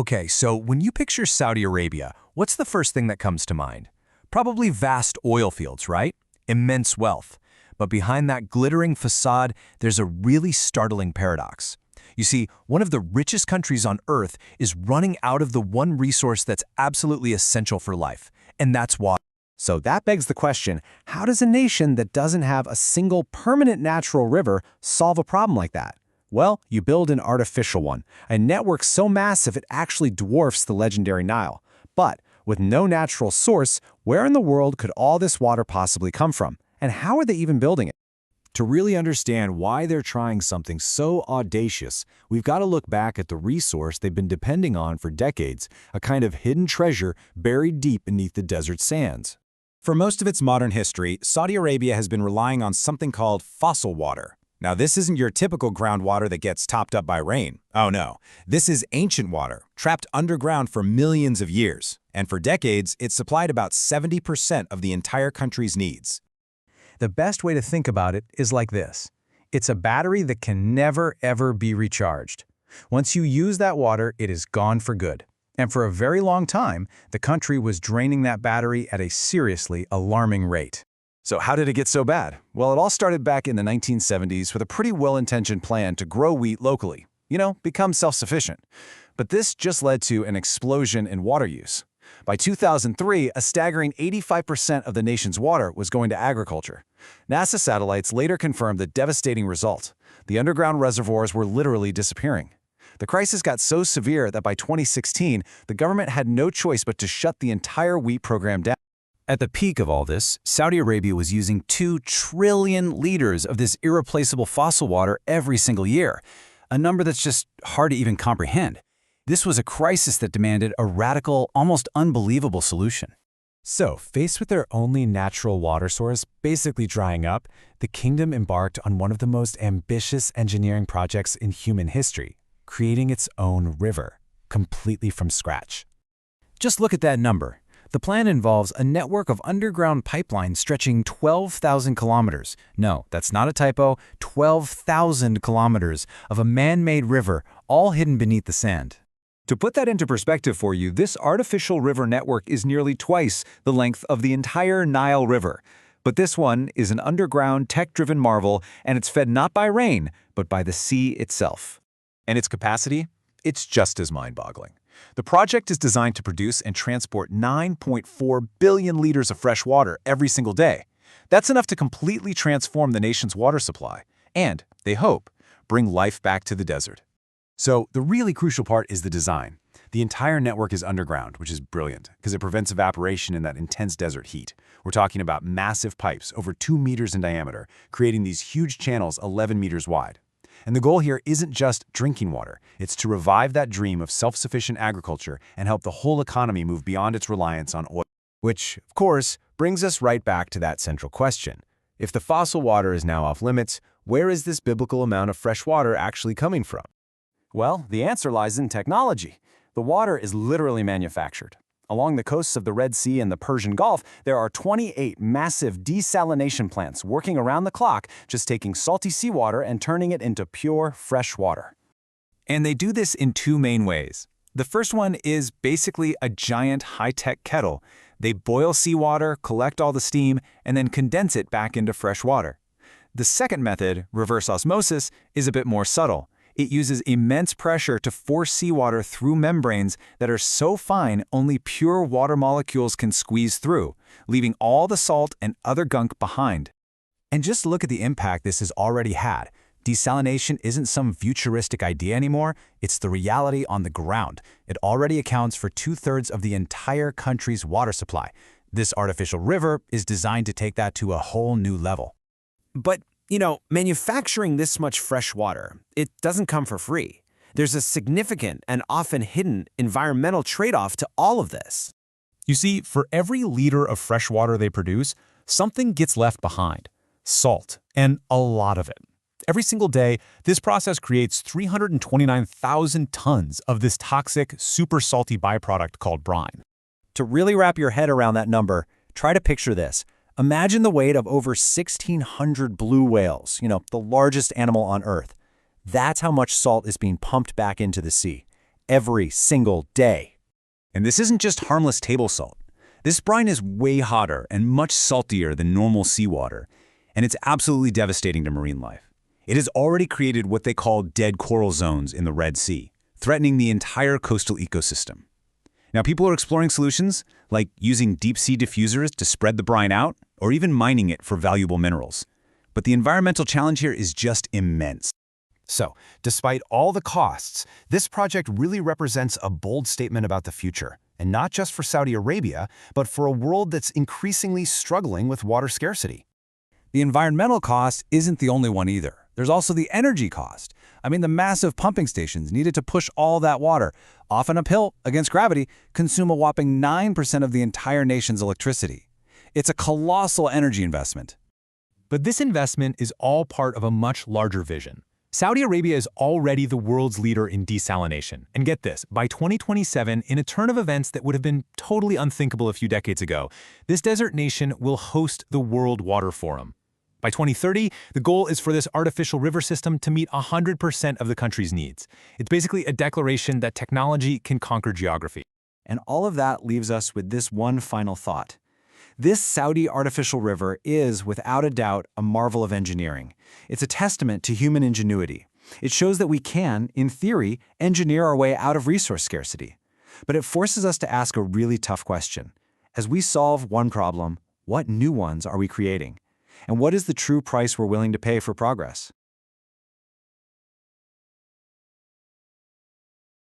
Okay, so when you picture Saudi Arabia, what's the first thing that comes to mind? Probably vast oil fields, right? Immense wealth. But behind that glittering facade, there's a really startling paradox. You see, one of the richest countries on Earth is running out of the one resource that's absolutely essential for life, and that's water. So that begs the question, how does a nation that doesn't have a single permanent natural river solve a problem like that? Well, you build an artificial one, a network so massive it actually dwarfs the legendary Nile. But with no natural source, where in the world could all this water possibly come from? And how are they even building it? To really understand why they're trying something so audacious, we've got to look back at the resource they've been depending on for decades, a kind of hidden treasure buried deep beneath the desert sands. For most of its modern history, Saudi Arabia has been relying on something called fossil water. Now, this isn't your typical groundwater that gets topped up by rain. Oh no, this is ancient water, trapped underground for millions of years. And for decades, it supplied about 70% of the entire country's needs. The best way to think about it is like this. It's a battery that can never, ever be recharged. Once you use that water, it is gone for good. And for a very long time, the country was draining that battery at a seriously alarming rate. So how did it get so bad? Well, it all started back in the 1970s with a pretty well-intentioned plan to grow wheat locally. Become self-sufficient. But this just led to an explosion in water use. By 2003, a staggering 85% of the nation's water was going to agriculture. NASA satellites later confirmed the devastating result. The underground reservoirs were literally disappearing. The crisis got so severe that by 2016, the government had no choice but to shut the entire wheat program down. At the peak of all this, Saudi Arabia was using 2 trillion liters of this irreplaceable fossil water every single year, a number that's just hard to even comprehend. This was a crisis that demanded a radical, almost unbelievable solution. So, faced with their only natural water source basically drying up, the kingdom embarked on one of the most ambitious engineering projects in human history, creating its own river, completely from scratch. Just look at that number. The plan involves a network of underground pipelines stretching 12,000 kilometers. No, that's not a typo, 12,000 kilometers of a man-made river, all hidden beneath the sand. To put that into perspective for you, this artificial river network is nearly twice the length of the entire Nile River. But this one is an underground, tech-driven marvel, and it's fed not by rain, but by the sea itself. And its capacity? It's just as mind-boggling. The project is designed to produce and transport 9.4 billion liters of fresh water every single day. That's enough to completely transform the nation's water supply, and, they hope, bring life back to the desert. So the really crucial part is the design. The entire network is underground, which is brilliant, because it prevents evaporation in that intense desert heat. We're talking about massive pipes over 2 meters in diameter, creating these huge channels 11 meters wide. And the goal here isn't just drinking water. It's to revive that dream of self-sufficient agriculture and help the whole economy move beyond its reliance on oil. Which, of course, brings us right back to that central question. If the fossil water is now off limits, where is this biblical amount of fresh water actually coming from? Well, the answer lies in technology. The water is literally manufactured. Along the coasts of the Red Sea and the Persian Gulf, there are 28 massive desalination plants working around the clock, just taking salty seawater and turning it into pure, fresh water. And they do this in 2 main ways. The first one is basically a giant high-tech kettle. They boil seawater, collect all the steam, and then condense it back into fresh water. The second method, reverse osmosis, is a bit more subtle. It uses immense pressure to force seawater through membranes that are so fine only pure water molecules can squeeze through, leaving all the salt and other gunk behind. And just look at the impact this has already had. Desalination isn't some futuristic idea anymore, it's the reality on the ground. It already accounts for 2/3 of the entire country's water supply. This artificial river is designed to take that to a whole new level. But, manufacturing this much fresh water, it doesn't come for free. There's a significant and often hidden environmental trade-off to all of this. You see, for every liter of fresh water they produce, something gets left behind. Salt, and a lot of it. Every single day, this process creates 329,000 tons of this toxic, super salty byproduct called brine. To really wrap your head around that number, try to picture this. Imagine the weight of over 1,600 blue whales, the largest animal on Earth. That's how much salt is being pumped back into the sea. every single day. And this isn't just harmless table salt. This brine is way hotter and much saltier than normal seawater, and it's absolutely devastating to marine life. It has already created what they call dead coral zones in the Red Sea, threatening the entire coastal ecosystem. Now, people are exploring solutions like using deep-sea diffusers to spread the brine out, or even mining it for valuable minerals. But the environmental challenge here is just immense. So, despite all the costs, this project really represents a bold statement about the future, and not just for Saudi Arabia, but for a world that's increasingly struggling with water scarcity. The environmental cost isn't the only one either. There's also the energy cost. I mean, the massive pumping stations needed to push all that water, often uphill against gravity, consume a whopping 9% of the entire nation's electricity. It's a colossal energy investment. But this investment is all part of a much larger vision. Saudi Arabia is already the world's leader in desalination. And get this, by 2027, in a turn of events that would have been totally unthinkable a few decades ago, this desert nation will host the World Water Forum. By 2030, the goal is for this artificial river system to meet 100% of the country's needs. It's basically a declaration that technology can conquer geography. And all of that leaves us with this one final thought. This Saudi artificial river is, without a doubt, a marvel of engineering. It's a testament to human ingenuity. It shows that we can, in theory, engineer our way out of resource scarcity. But it forces us to ask a really tough question. As we solve one problem, what new ones are we creating? And what is the true price we're willing to pay for progress?